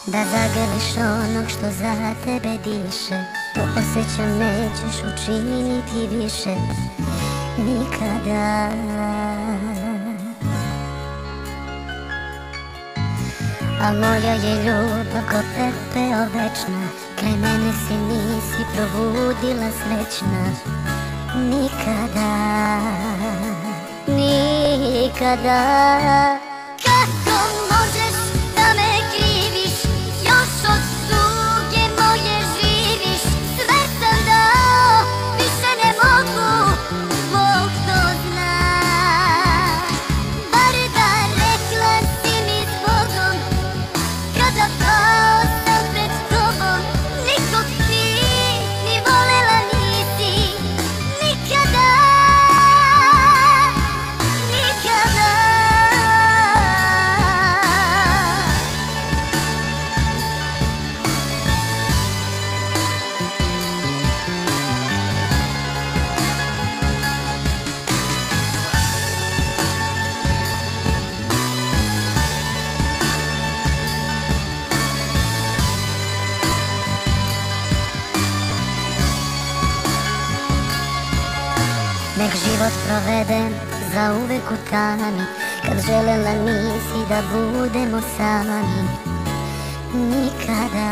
Da zagrliš onog što za tebe diše. To osjećam, nećeš učiniti više nikada. A moja je ljubav ko pepeo večna, kraj mene se nisi probudila srećna nikada, nikada. Kako možeš da me kriviš, još od tuge moje živiš? Sve sam dao, više ne mogu, Bog to zna. Bar da rekla si mi zbogom, kada pao sam pred tobom. Nikog ti ni volela nisi, nikada, nikada. Nek život provedem zauvek u tami, kad želela nisi da budemo sami nikada.